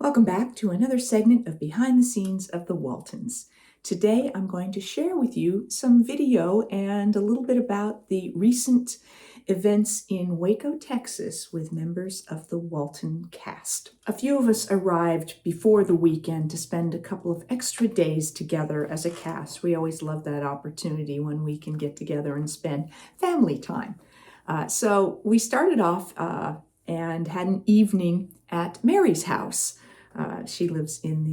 Welcome back to another segment of Behind the Scenes of the Waltons. Today I'm going to share with you some video and a little bit about the recent events in Waco, Texas with members of the Walton cast. A few of us arrived before the weekend to spend a couple of extra days together as a cast. We always love that opportunity when we can get together and spend family time. So we started off and had an evening at Mary's house. She lives in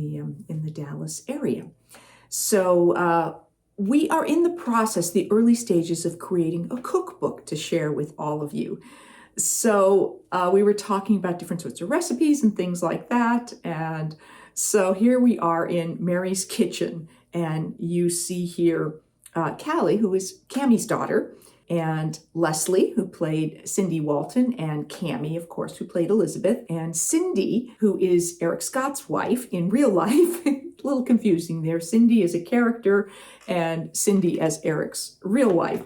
the Dallas area. So we are in the process, the early stages of creating a cookbook to share with all of you. So we were talking about different sorts of recipes and things like that. And so here we are in Mary's kitchen. And you see here Callie, who is Cammie's daughter, and Leslie, who played Cindy Walton, and Cammie, of course, who played Elizabeth, and Cindy, who is Eric Scott's wife in real life. A little confusing there. Cindy is a character, and Cindy as Eric's real wife.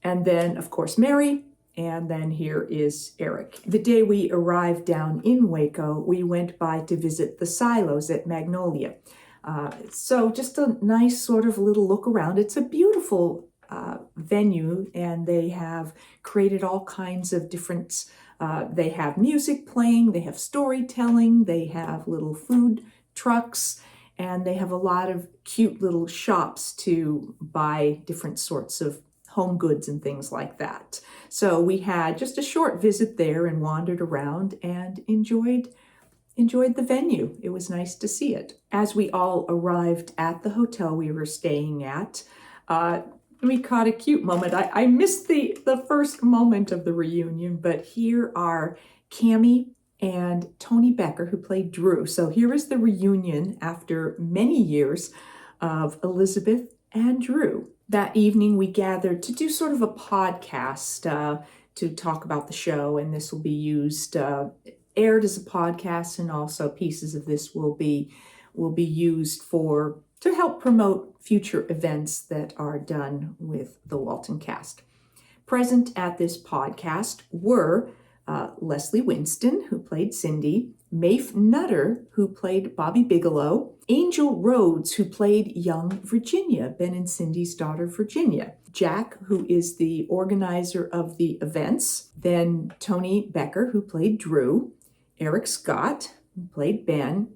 And then, of course, Mary, and then here is Eric. The day we arrived down in Waco, we went by to visit the silos at Magnolia. So just a nice sort of little look around. It's a beautiful venue, and they have created all kinds of different, they have music playing, they have storytelling, they have little food trucks, and they have a lot of cute little shops to buy different sorts of home goods and things like that. So we had just a short visit there and wandered around and enjoyed the venue. It was nice to see it. As we all arrived at the hotel we were staying at, we caught a cute moment. I missed the first moment of the reunion, but here are Cammie and Tony Becker, who played Drew. So here is the reunion after many years of Elizabeth and Drew. That evening we gathered to do sort of a podcast to talk about the show, and this will be used, aired as a podcast, and also pieces of this will be used to help promote future events that are done with the Walton cast. Present at this podcast were Leslie Winston, who played Cindy, Mayf Nutter, who played Bobby Bigelow, Angel Rhodes, who played young Virginia, Ben and Cindy's daughter Virginia, Jack, who is the organizer of the events, then Tony Becker, who played Drew, Eric Scott, who played Ben,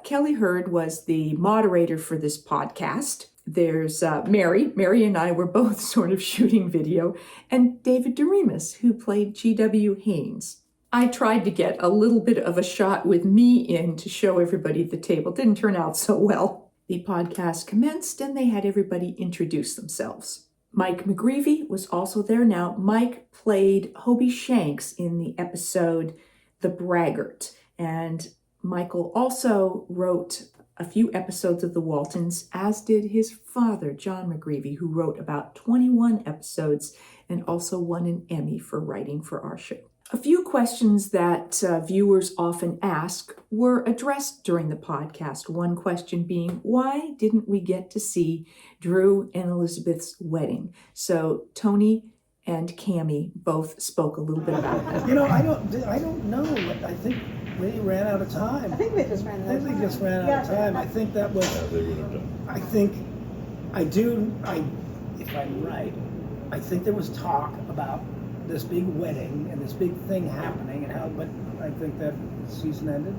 Kelly Hurd was the moderator for this podcast. There's Mary. Mary and I were both sort of shooting video, and David Doremus, who played G.W. Haines. I tried to get a little bit of a shot with me in to show everybody at the table. Didn't turn out so well. The podcast commenced, and they had everybody introduce themselves. Mike McGreevey was also there. Now, Mike played Hobie Shanks in the episode The Braggart, and Michael also wrote a few episodes of the Waltons, as did his father, John McGreevey, who wrote about 21 episodes and also won an Emmy for writing for our show. A few questions that viewers often ask were addressed during the podcast. One question being, why didn't we get to see Drew and Elizabeth's wedding? So Tony and Cammie both spoke a little bit about that. You know, I don't know. I think they ran out of time. I think they just ran out of time. They just ran out of time. I think that was. If I'm right, I think there was talk about this big wedding and this big thing happening, but I think that season ended.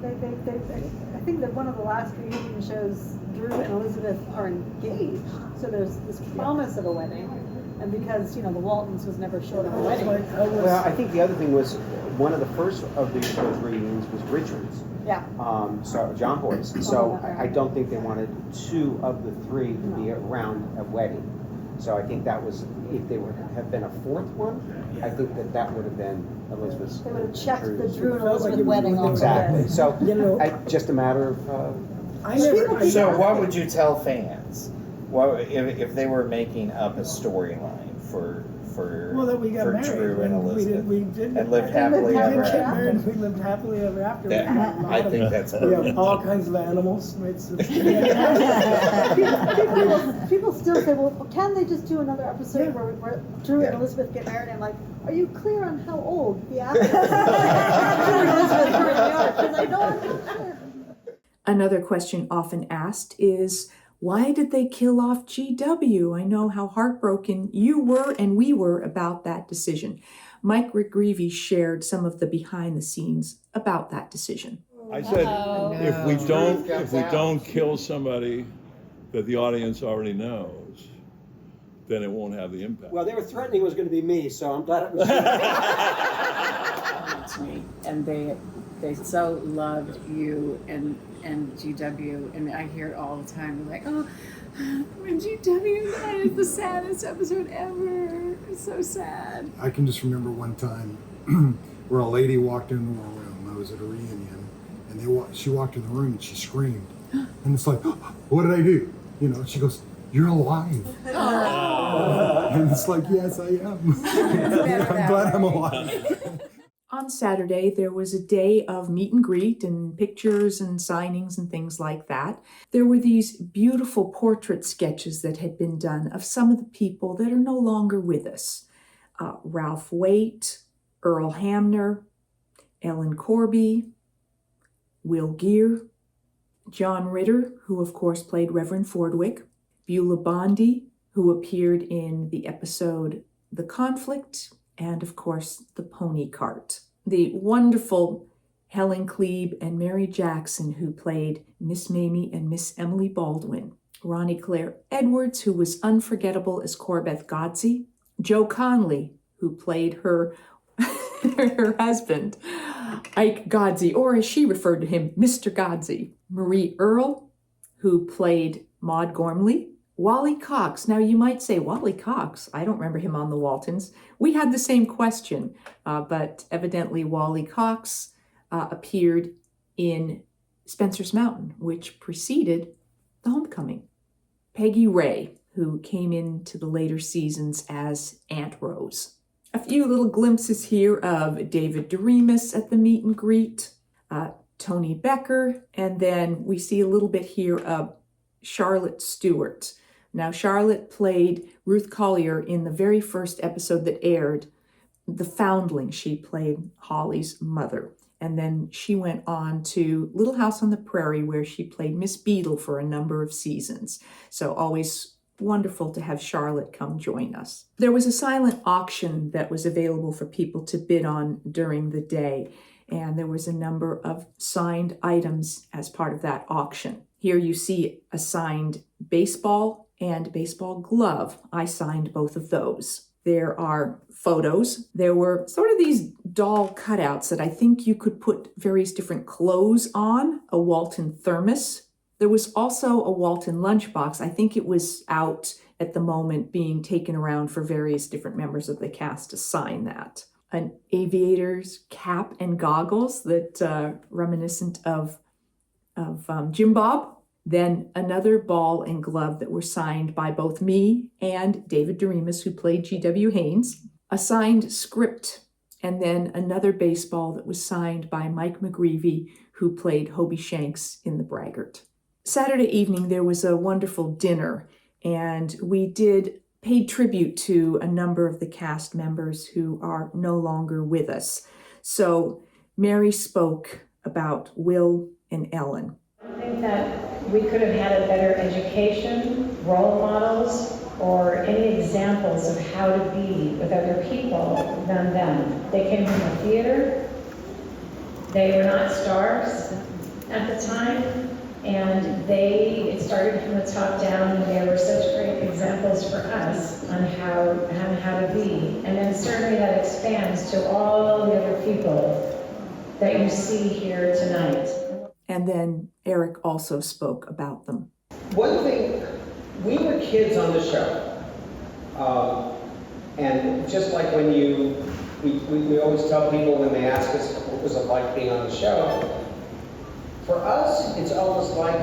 I think that one of the last reunion shows, Drew and Elizabeth are engaged, so there's this promise of a wedding. And because, the Waltons was never short of a wedding. Well, I think the other thing was, one of the first of those reunions was Richard's. Yeah. So John Boyce. So I don't think they wanted two of the three to be around a wedding. So I think that was, if they would have been a fourth one, I think that would have been Elizabeth's. They would have checked the Drew and Elizabeth wedding off. Exactly. So just a matter of. So what would you tell fans? Well, if they were making up a storyline for for Well, that we got for married. Drew and Elizabeth. We did and lived get happily married. ever We get after. married. We lived happily ever after. We had a That, lot I of- think that's We perfect. have all kinds of animals. People still say, well, can they just do another episode Yeah. where Drew Yeah. and Elizabeth get married? I'm like, are you clear on how old the actors Drew and Elizabeth really are? Because I know I'm not sure. Another question often asked is, why did they kill off GW? I know how heartbroken you were and we were about that decision. Mike McGreevey shared some of the behind the scenes about that decision. I said, if we No. don't kill somebody that the audience already knows, then it won't have the impact. Well, they were threatening it was going to be me, so I'm glad it was. To me, and they so loved you and GW, and I hear it all the time. They're like, oh, when GW died, it's the saddest episode ever. It's so sad. I can just remember one time where a lady walked into the room. I was at a reunion, and she walked in the room and she screamed, and it's like, what did I do? You know, she goes, "You're alive," and it's like, yes, I am. I'm glad I'm alive. On Saturday, there was a day of meet and greet and pictures and signings and things like that. There were these beautiful portrait sketches that had been done of some of the people that are no longer with us. Ralph Waite, Earl Hamner, Ellen Corby, Will Gear, John Ritter, who of course played Reverend Fordwick, Bula Bondi, who appeared in the episode The Conflict, and of course, the pony cart. The wonderful Helen Klebe and Mary Jackson, who played Miss Mamie and Miss Emily Baldwin. Ronnie Claire Edwards, who was unforgettable as Corbeth Godsey. Joe Conley, who played her, her husband, Ike Godsey, or as she referred to him, Mr. Godsey. Marie Earle, who played Maud Gormley. Wally Cox. Now you might say, Wally Cox, I don't remember him on the Waltons. We had the same question, but evidently Wally Cox appeared in Spencer's Mountain, which preceded The Homecoming. Peggy Ray, who came into the later seasons as Aunt Rose. A few little glimpses here of David Doremus at the meet and greet, Tony Becker, and then we see a little bit here of Charlotte Stewart. Now, Charlotte played Ruth Collier in the very first episode that aired, The Foundling. She played Holly's mother. And then she went on to Little House on the Prairie, where she played Miss Beadle for a number of seasons. So always wonderful to have Charlotte come join us. There was a silent auction that was available for people to bid on during the day. And there was a number of signed items as part of that auction. Here you see a signed baseball and baseball glove. I signed both of those. There are photos. There were sort of these doll cutouts that I think you could put various different clothes on, a Walton thermos. There was also a Walton lunchbox. I think it was out at the moment being taken around for various different members of the cast to sign that. An aviator's cap and goggles that reminiscent of Jim Bob. Then another ball and glove that were signed by both me and David Doremus, who played G.W. Haines. A signed script, and then another baseball that was signed by Mike McGreevey, who played Hobie Shanks in the Braggart. Saturday evening, there was a wonderful dinner, and we paid tribute to a number of the cast members who are no longer with us. So Mary spoke about Will and Ellen. I think that we could have had a better education, role models, or any examples of how to be with other people than them. They came from the theater. They were not stars at the time, and it started from the top down, and they were such great examples for us on how to be. And then certainly that expands to all the other people that you see here tonight. And then Eric also spoke about them. One thing, we were kids on the show. And just like when we always tell people when they ask us what was it like being on the show, for us, it's almost like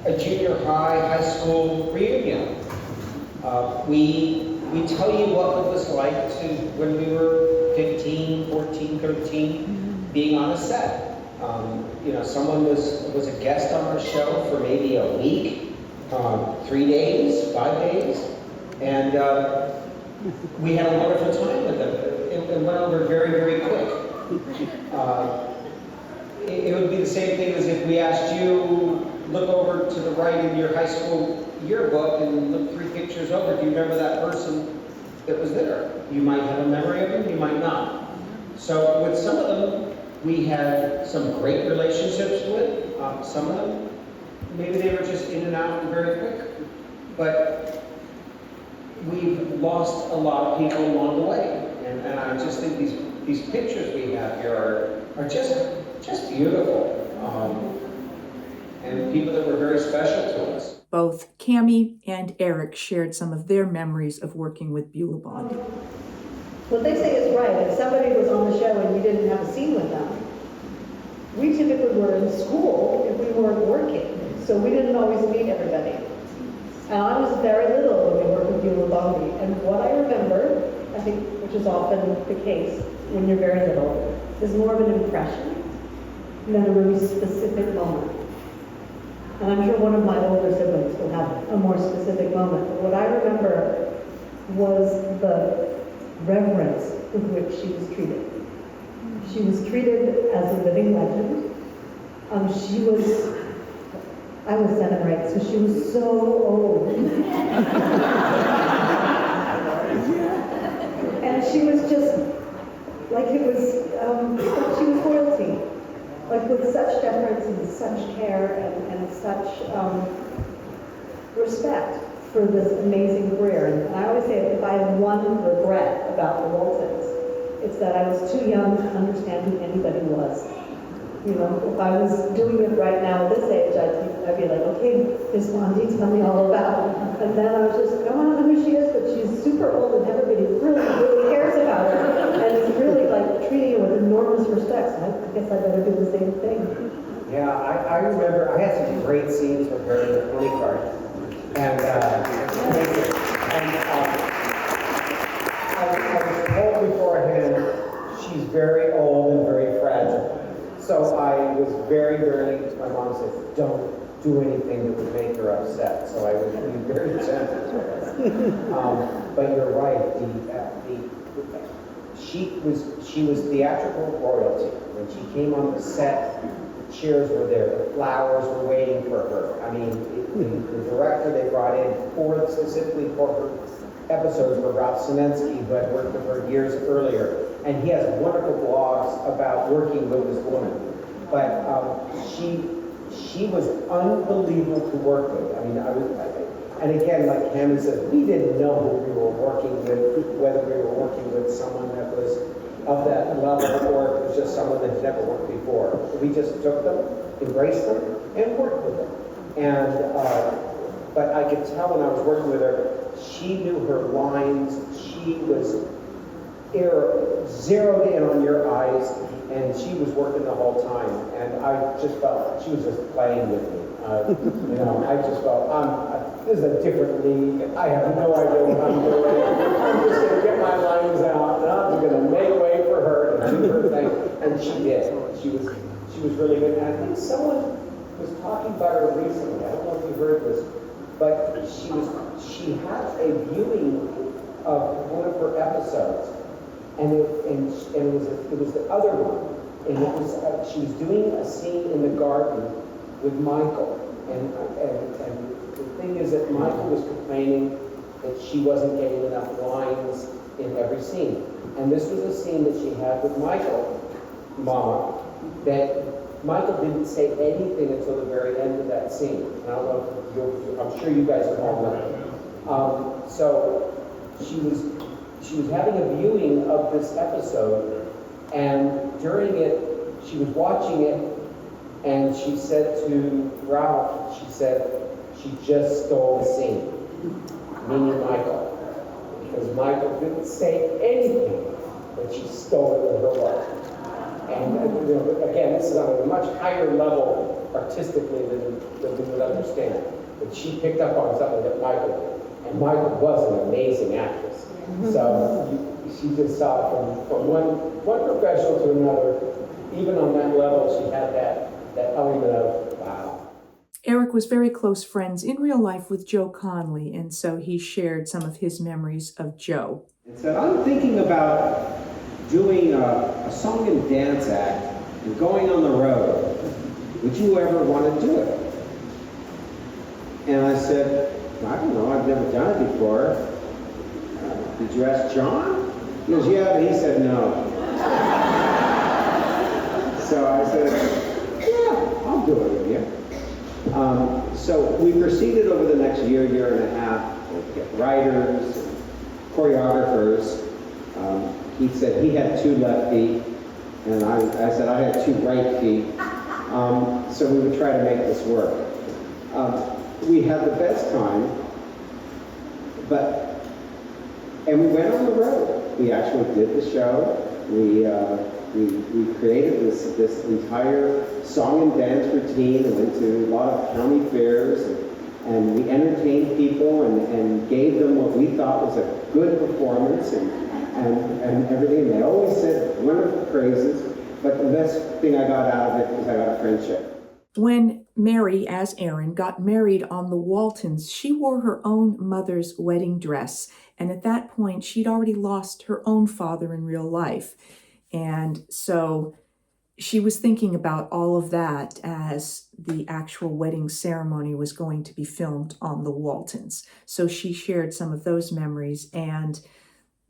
a junior high school reunion. We we tell you what it was like to when we were 15, 14, 13, being on a set. Someone was a guest on our show for maybe a week, 3 days, 5 days, and we had a wonderful time with them. It went over very, very quick. It would be the same thing as if we asked you, look over to the right in your high school yearbook and look 3 pictures over. Do you remember that person that was there? You might have a memory of them, you might not. So with some of them, we had some great relationships with. Some of them, maybe they were just in and out and very quick. But we've lost a lot of people along the way. And I just think these pictures we have here are just beautiful. And people that were very special to us. Both Tammi and Eric shared some of their memories of working with Bula Bond. What they say is right. If somebody was on the show and you didn't have a scene with them, we typically were in school if we weren't working, so we didn't always meet everybody. And I was very little when we worked with Bula Bond, and what I remember, I think, which is often the case when you're very little, is more of an impression than a really specific moment. And I'm sure one of my older siblings will have a more specific moment. But what I remember was the reverence with which she was treated. She was treated as a living legend. I was 7 or 8, so she was so old. And she was just, like it was, she was royalty. Like with such deference and such care and such respect for this amazing career. And I always say, if I have one regret about the Waltons, it's that I was too young to understand who anybody was. If I was doing it right now at this age, I'd be like, okay, Miss Bondi, tell me all about it. And then I was just, I don't know who she is, but she's super old and everybody really, really cares about her. And it's really like treating her with enormous respect. So I guess I better do the same thing. Yeah, I remember I had some great scenes with her in the pony cart. And I was told beforehand, she's very old and very fragile. So I was very, my mom said, don't do anything that would make her upset. So I was being very gentle to her. But you're right, she was theatrical royalty. When she came on the set, the chairs were there, the flowers were waiting for her. I mean, the director they brought in specifically for her episodes were Ralph Sinensky, who had worked with her years earlier. And he has wonderful blogs about working with this woman. But she was unbelievable to work with. I mean, and again, like Tammi said, we didn't know who we were working with, whether we were working with someone that was of that level or it was just someone that had never worked before. We just took them, embraced them, and worked with them. And but I could tell when I was working with her, she knew her lines. She was zeroed in on your eyes, and she was working the whole time. And I just felt she was just playing with me. I just felt this is a different league. I have no idea what I'm doing. I'm just going to get my lines out, and I'm going to make way for her and do her thing. And she did. She was really good. And I think someone was talking about her recently. I don't know if you heard this, but she had a viewing of one of her episodes. And it was the other one, and it was she was doing a scene in the garden with Michael, and the thing is that Michael was complaining that she wasn't getting enough lines in every scene, and this was a scene that she had with Michael, Mama, that Michael didn't say anything until the very end of that scene. And I don't know if I'm sure you guys have all known. So she was having a viewing of this episode, and during it, she was watching it, and she said to Ralph, she said, she just stole the scene, meaning Michael, because Michael didn't say anything, but she stole it with her life. And again, this is on a much higher level artistically than we would understand, but she picked up on something that Michael did. And Michael was an amazing actress. So she just saw it from one professional to another. Even on that level, she had that element of, wow. Eric was very close friends in real life with Joe Conley, and so he shared some of his memories of Joe. And said, I'm thinking about doing a song and dance act and going on the road. Would you ever want to do it? And I said, I don't know, I've never done it before. Did you ask John? He goes, yeah, but he said no. So I said, yeah, I'll do it with you. So we proceeded over the next year and a half to get writers, choreographers. He said he had 2 left feet, and I said I had 2 right feet. So we would try to make this work. We had the best time, and we went on the road. We actually did the show. We created this entire song and dance routine and went to a lot of county fairs, and we entertained people and gave them what we thought was a good performance and everything. And they always said wonderful praises, but the best thing I got out of it was I got a friendship. When Mary, as Erin, got married on the Waltons, she wore her own mother's wedding dress. And at that point, she'd already lost her own father in real life. And so she was thinking about all of that as the actual wedding ceremony was going to be filmed on the Waltons. So she shared some of those memories and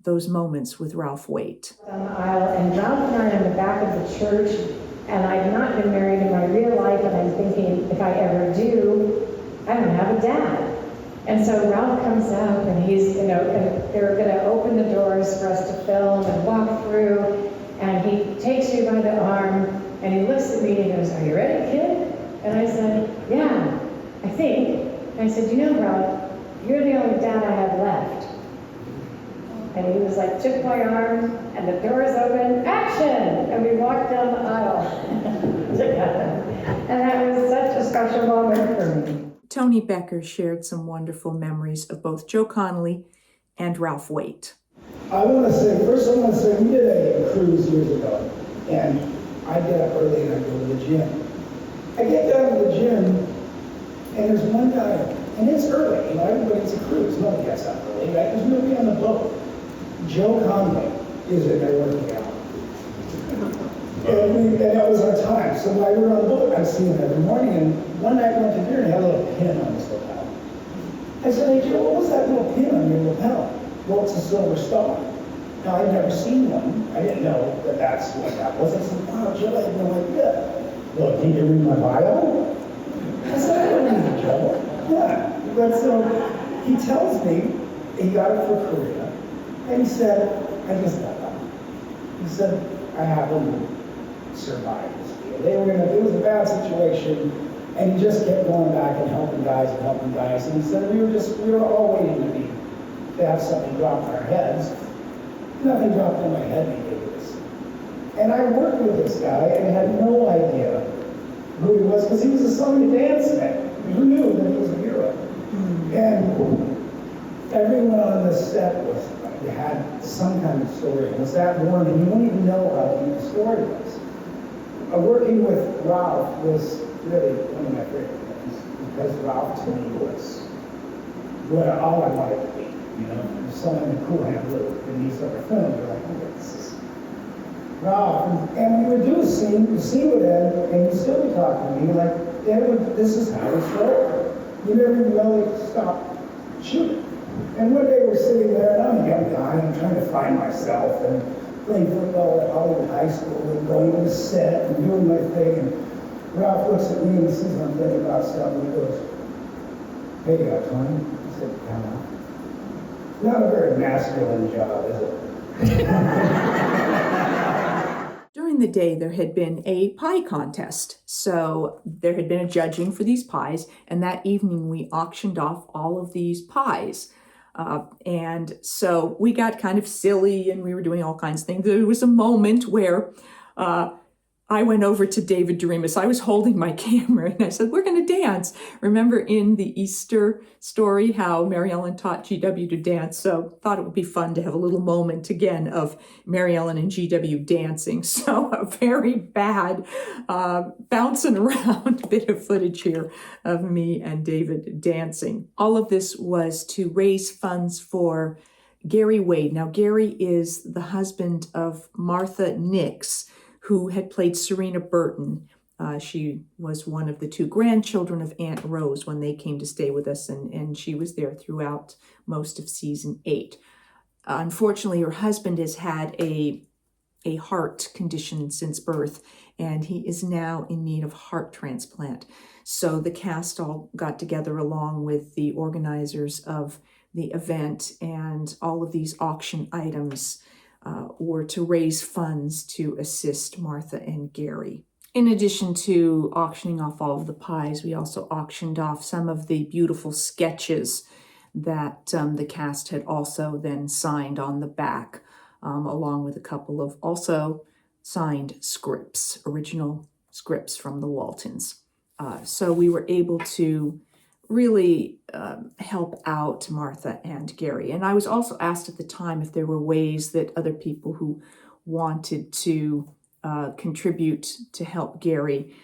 those moments with Ralph Waite. On the aisle, and Ralph and I are in the back of the church, and I've not been married in my real life, and I'm thinking, if I ever do, I don't have a dad. And so Ralph comes out, and he's, and they're going to open the doors for us to film and walk through, and he takes me by the arm, and he looks at me and he goes, "Are you ready, kid?" And I said, "Yeah, I think." And I said, "You know, Ralph, you're the only dad I have left." And he was like, took my arm, and the doors open, action! And we walked down the aisle together. And that was such a special moment for me. Tony Becker shared some wonderful memories of both Joe Connolly and Ralph Waite. I want to say, first I want to say, we did a cruise years ago, and I get up early and I go to the gym. I get down to the gym, and there's one guy, and it's early, everybody's a cruise, nobody gets up early, right? There's nobody on the boat. Joe Conley is in there working out. And that was our time. So while we were on the boat, I see him every morning, and one night we went to dinner and he had a little pin on his lapel. I said, "Hey Joe, what was that little pin on your lapel?" "Well, it's a silver star." Now, I'd never seen one. I didn't know that that's what that was. I said, "Wow, Joe, I had no idea." "Well, can you read my bio?" I said, "I don't read it, Joe." "Yeah." But so he tells me he got it for Korea. And he said, I just got that. He said, "I happened to survive this deal. It was a bad situation, and he just kept going back and helping guys. And he said, we were all waiting to have something drop on our heads. Nothing dropped on my head, and he did this. And I worked with this guy and had no idea who he was, because he was a song and dance man. Who knew that he was a hero? And everyone on the set had some kind of story. It was that morning, you don't even know how deep the story was. Working with Ralph was really one of my favorite things, because Ralph to me was what all I wanted to be. Someone in Cool Hand Luke in these other films, you're like, okay, this is Ralph. And we would do a scene with Ed, and he'd still be talking to me, like, Ed, this is how it's going. You never even know to stop shooting. And one day we're sitting there, and I'm a young guy, and I'm trying to find myself, and playing football at Hollywood High School, and going to the set, and doing my thing, and Ralph looks at me, and he sees I'm thinking about stuff, and he goes, "Hey, you got time?" I said, "Yeah." Not a very masculine job, is it? During the day, there had been a pie contest. So there had been a judging for these pies, and that evening we auctioned off all of these pies. And so we got kind of silly, and we were doing all kinds of things. There was a moment where a I went over to David Doremus. I was holding my camera and I said, we're going to dance. Remember in the Easter story how Mary Ellen taught GW to dance? So thought it would be fun to have a little moment again of Mary Ellen and GW dancing. So a very bad bouncing around bit of footage here of me and David dancing. All of this was to raise funds for Gary Waite. Now, Gary is the husband of Martha Nix, who had played Serena Burton. She was one of the 2 grandchildren of Aunt Rose when they came to stay with us, and she was there throughout most of season 8. Unfortunately, her husband has had a heart condition since birth, and he is now in need of heart transplant. So the cast all got together along with the organizers of the event, and all of these auction items were to raise funds to assist Martha and Gary. In addition to auctioning off all of the pies, we also auctioned off some of the beautiful sketches that the cast had also then signed on the back, along with a couple of also signed scripts, original scripts from the Waltons. So we were able to really help out Martha and Gary. And I was also asked at the time if there were ways that other people who wanted to contribute to help Gary,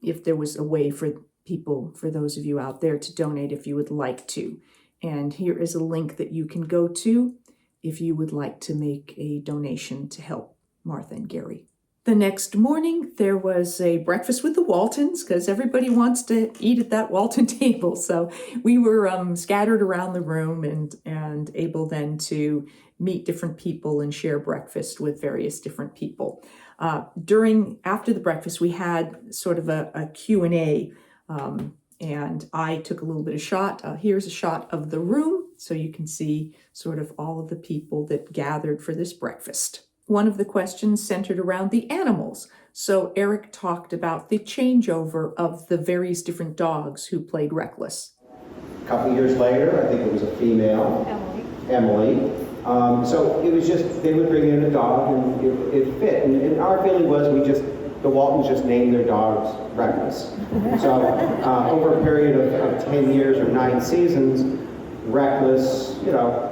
if there was a way for people, for those of you out there, to donate if you would like to. And here is a link that you can go to if you would like to make a donation to help Martha and Gary. The next morning, there was a breakfast with the Waltons, because everybody wants to eat at that Walton table. So we were scattered around the room and able then to meet different people and share breakfast with various different people. After the breakfast, we had sort of a Q&A, and I took a little bit of shot. Here's a shot of the room, so you can see sort of all of the people that gathered for this breakfast. One of the questions centered around the animals. So Eric talked about the changeover of the various different dogs who played Reckless. A couple of years later, I think it was a female, Emily. So it was just, they would bring in a dog and it fit. And our feeling was the Waltons just named their dogs Reckless. So over a period of 10 years or 9 seasons, Reckless,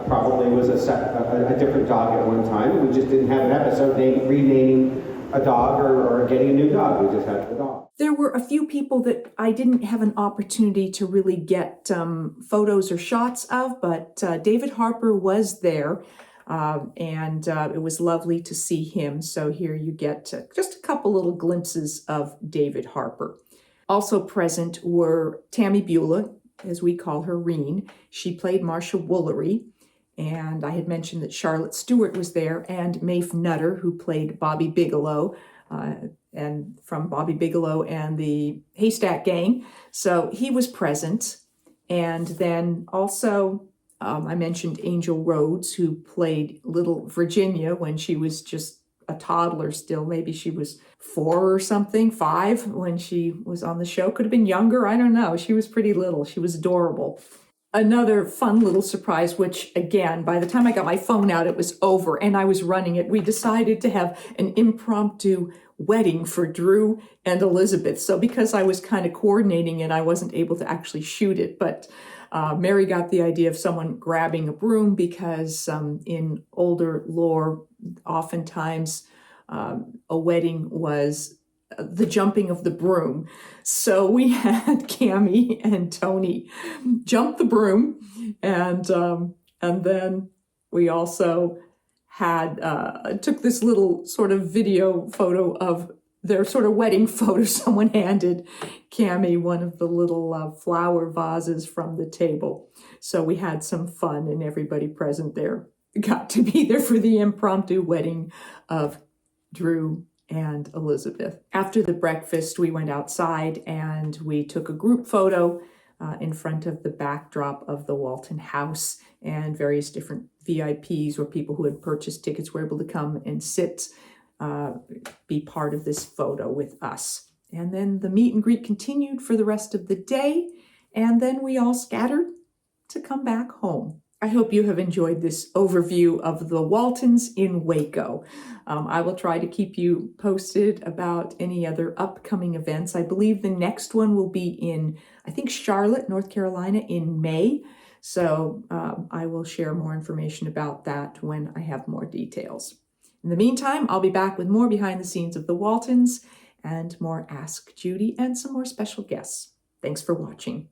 probably was a different dog at one time. We just didn't have an episode renaming a dog or getting a new dog. We just had the dog. There were a few people that I didn't have an opportunity to really get photos or shots of, but David Harper was there, and it was lovely to see him. So here you get just a couple little glimpses of David Harper. Also present were Tammi Bula, as we call her, Reen. She played Marcia Woolery, and I had mentioned that Charlotte Stewart was there, and Mayf Nutter, who played Bobby Bigelow, and from Bobby Bigelow and the Haystack Gang. So he was present. And then also, I mentioned Angel Rhodes, who played little Virginia when she was just a toddler still. Maybe she was 4 or something, 5 when she was on the show. Could have been younger, I don't know. She was pretty little. She was adorable. Another fun little surprise, which again, by the time I got my phone out, it was over and I was running it. We decided to have an impromptu wedding for Drew and Elizabeth. So because I was kind of coordinating it, I wasn't able to actually shoot it. But Mary got the idea of someone grabbing a broom because in older lore, oftentimes a wedding was the jumping of the broom. So we had Cammie and Tony jump the broom, and then we also had took this little sort of video photo of their sort of wedding photo. Someone handed Cammie one of the little flower vases from the table. So we had some fun, and everybody present there got to be there for the impromptu wedding of Drew and Elizabeth. After the breakfast, we went outside and we took a group photo in front of the backdrop of the Walton house, and various different VIPs or people who had purchased tickets were able to come and sit, be part of this photo with us. And then the meet and greet continued for the rest of the day, and then we all scattered to come back home. I hope you have enjoyed this overview of the Waltons in Waco. I will try to keep you posted about any other upcoming events. I believe the next one will be in, I think, Charlotte, North Carolina in May. So I will share more information about that when I have more details. In the meantime, I'll be back with more behind the scenes of the Waltons and more Ask Judy and some more special guests. Thanks for watching.